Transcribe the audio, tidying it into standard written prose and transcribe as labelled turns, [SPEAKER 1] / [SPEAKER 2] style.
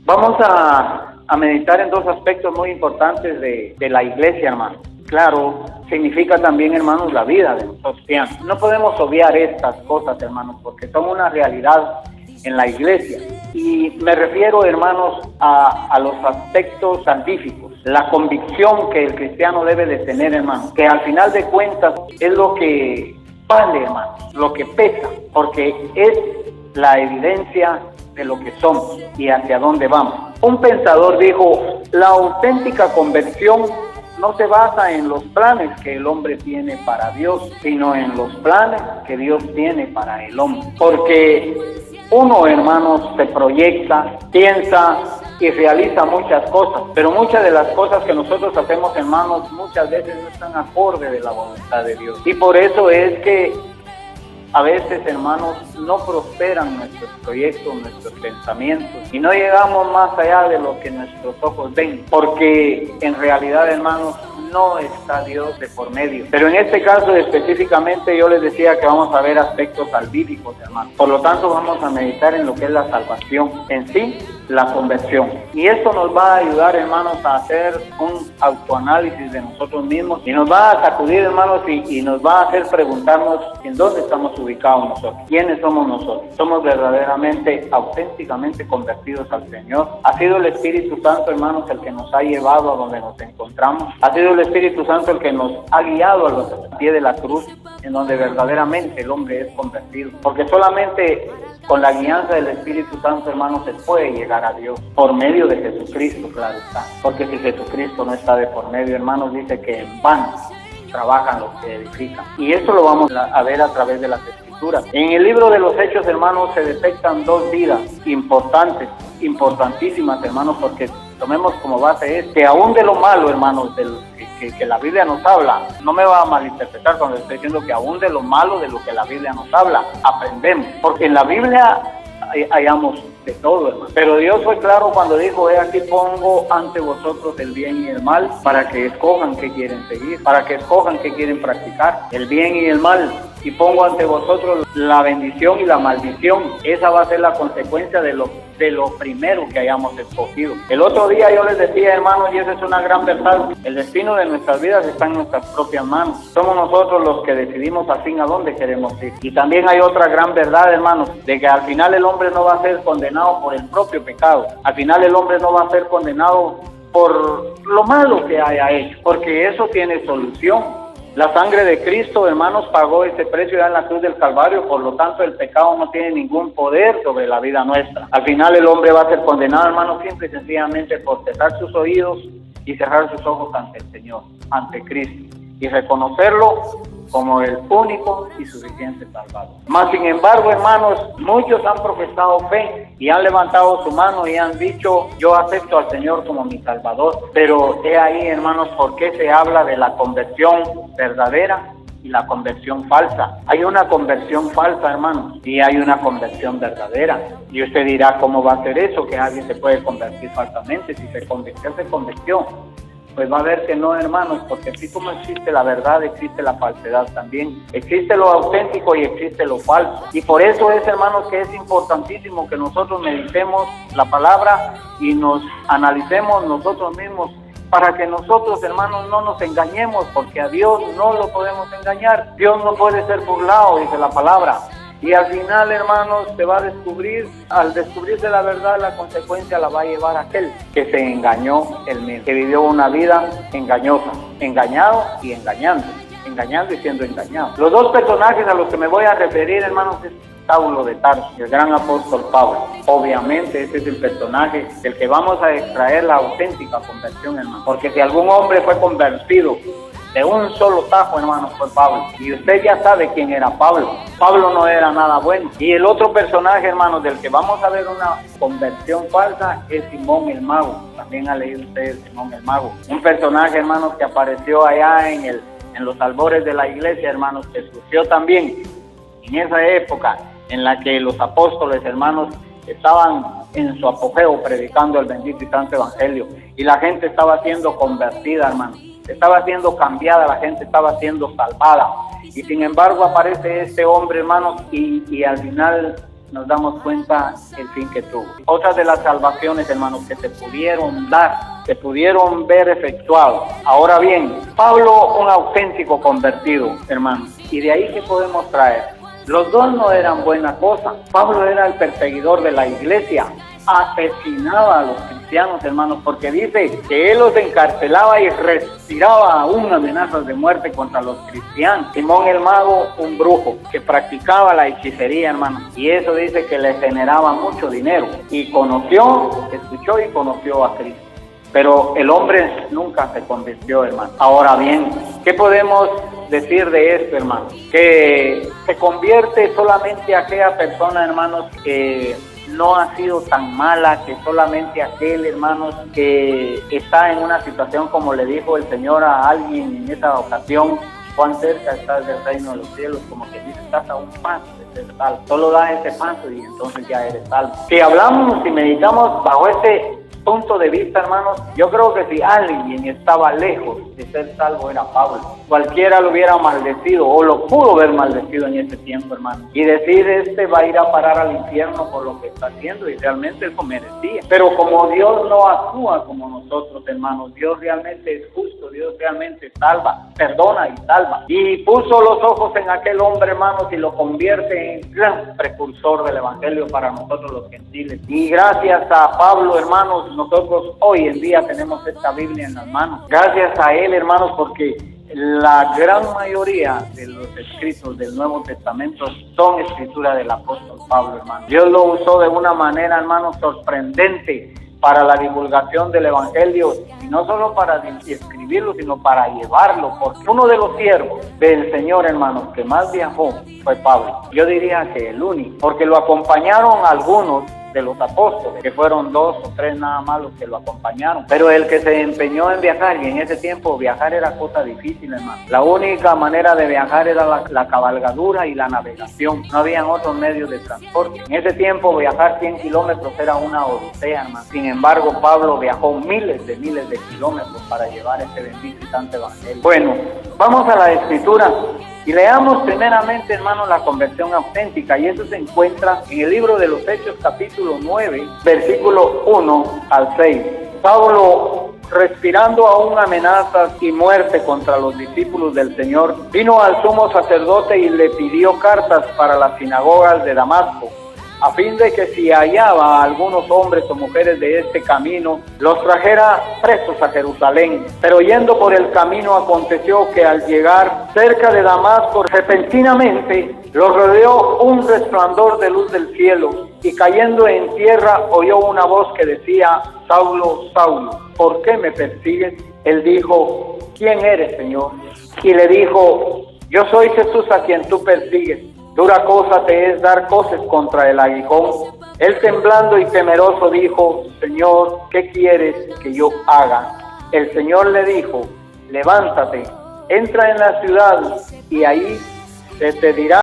[SPEAKER 1] Vamos a meditar en dos aspectos muy importantes de la iglesia, hermano. Claro, significa también, hermanos, la vida de los cristianos. No podemos obviar estas cosas, hermanos, porque son una realidad en la iglesia. Y me refiero, hermanos, a los aspectos santíficos, la convicción que el cristiano debe de tener, hermanos, que al final de cuentas es lo que vale, hermanos, lo que pesa, porque es la evidencia de lo que somos y hacia dónde vamos. Un pensador dijo: la auténtica conversión no se basa en los planes que el hombre tiene para Dios, sino en los planes que Dios tiene para el hombre. Porque uno, hermanos, se proyecta, piensa y realiza muchas cosas, pero muchas de las cosas que nosotros hacemos, hermanos, muchas veces no están acorde de la voluntad de Dios. Y por eso es que a veces, hermanos, no prosperan nuestros proyectos, nuestros pensamientos, y no llegamos más allá de lo que nuestros ojos ven, porque en realidad, hermanos, no está Dios de por medio. Pero en este caso específicamente yo les decía que vamos a ver aspectos salvíficos, hermanos. Por lo tanto, vamos a meditar en lo que es la salvación en sí, la conversión. Y esto nos va a ayudar, hermanos, a hacer un autoanálisis de nosotros mismos, y nos va a sacudir, hermanos, y nos va a hacer preguntarnos en dónde estamos ubicados nosotros, quiénes somos nosotros. Somos verdaderamente, auténticamente convertidos al Señor. Ha sido el Espíritu Santo, hermanos, el que nos ha llevado a donde nos encontramos. Ha sido el Espíritu Santo el que nos ha guiado al pie de la cruz, en donde verdaderamente el hombre es convertido, porque solamente con la guianza del Espíritu Santo, hermanos, se puede llegar a Dios, por medio de Jesucristo, claro está. Porque si Jesucristo no está de por medio, hermanos, dice que en vano trabajan los que edifican. Y esto lo vamos a ver a través de las Escrituras. En el libro de los Hechos, hermanos, se detectan dos vidas importantísimas, hermanos, porque tomemos como base que aún de lo malo, hermanos, que la Biblia nos habla, no me va a malinterpretar cuando estoy diciendo que aún de lo malo de lo que la Biblia nos habla, aprendemos, porque en la Biblia hallamos de todo, hermano. Pero Dios fue claro cuando dijo: he aquí pongo ante vosotros el bien y el mal, para que escojan qué quieren seguir, para que escojan qué quieren practicar, el bien y el mal. Y pongo ante vosotros la bendición y la maldición. Esa va a ser la consecuencia de lo primero que hayamos escogido. El otro día yo les decía, hermanos, y esa es una gran verdad: el destino de nuestras vidas está en nuestras propias manos. Somos nosotros los que decidimos al fin a dónde queremos ir. Y también hay otra gran verdad, hermanos, de que al final el hombre no va a ser condenado por el propio pecado. Al final el hombre no va a ser condenado por lo malo que haya hecho, porque eso tiene solución. La sangre de Cristo, hermanos, pagó ese precio ya en la cruz del Calvario. Por lo tanto, el pecado no tiene ningún poder sobre la vida nuestra. Al final el hombre va a ser condenado, hermanos, simple y sencillamente por cerrar sus oídos y cerrar sus ojos ante el Señor, ante Cristo, y reconocerlo como el único y suficiente Salvador. Mas, sin embargo, hermanos, muchos han profesado fe y han levantado su mano y han dicho: yo acepto al Señor como mi Salvador. Pero he ahí, hermanos, por qué se habla de la conversión verdadera y la conversión falsa. Hay una conversión falsa, hermanos, y hay una conversión verdadera. Y usted dirá: ¿cómo va a ser eso? Que alguien se puede convertir falsamente. Si se convirtió, se convirtió. Pues va a ver que no, hermanos, porque así como existe la verdad, existe la falsedad también. Existe lo auténtico y existe lo falso. Y por eso es, hermanos, que es importantísimo que nosotros meditemos la palabra y nos analicemos nosotros mismos, para que nosotros, hermanos, no nos engañemos, porque a Dios no lo podemos engañar. Dios no puede ser burlado, dice la palabra. Y al final, hermanos, se va a descubrir, al descubrirse la verdad, la consecuencia la va a llevar aquel que se engañó él mismo, que vivió una vida engañosa, engañado y engañando y siendo engañado. Los dos personajes a los que me voy a referir, hermanos, es Saulo de Tarso, el gran apóstol Pablo. Obviamente ese es el personaje del que vamos a extraer la auténtica conversión, hermano, porque si algún hombre fue convertido de un solo tajo, hermanos, fue Pablo. Y usted ya sabe quién era Pablo. Pablo no era nada bueno. Y el otro personaje, hermanos, del que vamos a ver una conversión falsa es Simón el Mago. También ha leído usted Simón el Mago. Un personaje, hermanos, que apareció allá en los albores de la iglesia, hermanos, que surgió también en esa época en la que los apóstoles, hermanos, estaban en su apogeo predicando el bendito y santo evangelio. Y la gente estaba siendo convertida, hermanos. Estaba siendo cambiada, la gente estaba siendo salvada. Y sin embargo aparece este hombre, hermanos, y al final nos damos cuenta el fin que tuvo. Otras de las salvaciones, hermanos, que se pudieron dar, se pudieron ver efectuados. Ahora bien, Pablo, un auténtico convertido, hermanos, y de ahí que podemos traer. Los dos no eran buena cosa. Pablo era el perseguidor de la iglesia, asesinaba a los cristianos, hermanos, porque dice que él los encarcelaba y respiraba aún amenazas de muerte contra los cristianos. Simón el mago, un brujo que practicaba la hechicería, hermanos, y eso dice que le generaba mucho dinero, y escuchó y conoció a Cristo. Pero el hombre nunca se convirtió, hermano. Ahora bien, ¿qué podemos decir de esto, hermano? Que se convierte solamente aquella persona, hermanos, que no ha sido tan mala, que solamente aquel, hermanos, que está en una situación como le dijo el Señor a alguien en esa ocasión: cuán cerca estás del reino de los cielos, como que dice, estás a un paso de ser salvo. Solo da ese paso y entonces ya eres salvo. Si hablamos y meditamos bajo este punto de vista, hermanos, yo creo que si alguien estaba lejos de ser salvo era Pablo. Cualquiera lo hubiera maldecido o lo pudo ver maldecido en ese tiempo, hermano, y decir: este va a ir a parar al infierno por lo que está haciendo, y realmente él lo merecía. Pero como Dios no actúa como nosotros, hermanos, Dios realmente es justo, Dios realmente salva, perdona y salva, y puso los ojos en aquel hombre, hermanos, y lo convierte en gran precursor del evangelio para nosotros los gentiles. Y gracias a Pablo, hermanos, nosotros hoy en día tenemos esta Biblia en las manos. Gracias a él, hermanos, porque la gran mayoría de los escritos del Nuevo Testamento son escritura del apóstol Pablo, hermano. Dios lo usó de una manera, hermano, sorprendente para la divulgación del evangelio, y no solo para escribirlo, sino para llevarlo, porque uno de los siervos del Señor, hermanos, que más viajó fue Pablo. Yo diría que el único, porque lo acompañaron algunos de los apóstoles, que fueron 2 o 3 nada más los que lo acompañaron, pero el que se empeñó en viajar, y en ese tiempo viajar era cosa difícil, hermano. La única manera de viajar era la cabalgadura y la navegación, no habían otros medios de transporte. En ese tiempo viajar 100 kilómetros era una odisea, hermano. Sin embargo, Pablo viajó miles de kilómetros para llevar este bendito y santo evangelio. Bueno, vamos a la escritura y leamos primeramente, hermano, la conversión auténtica, y eso se encuentra en el libro de los Hechos, capítulo 9, versículo 1 al 6. Pablo, respirando aún amenazas y muerte contra los discípulos del Señor, vino al sumo sacerdote y le pidió cartas para las sinagogas de Damasco, a fin de que si hallaba a algunos hombres o mujeres de este camino, los trajera presos a Jerusalén. Pero yendo por el camino, aconteció que al llegar cerca de Damasco, repentinamente los rodeó un resplandor de luz del cielo, y cayendo en tierra oyó una voz que decía: Saulo, Saulo, ¿por qué me persigues? Él dijo: ¿quién eres, Señor? Y le dijo: yo soy Jesús a quien tú persigues. Dura cosa te es dar coces contra el aguijón. Él, temblando y temeroso, dijo: Señor, ¿qué quieres que yo haga? El Señor le dijo: levántate, entra en la ciudad, y ahí se te dirá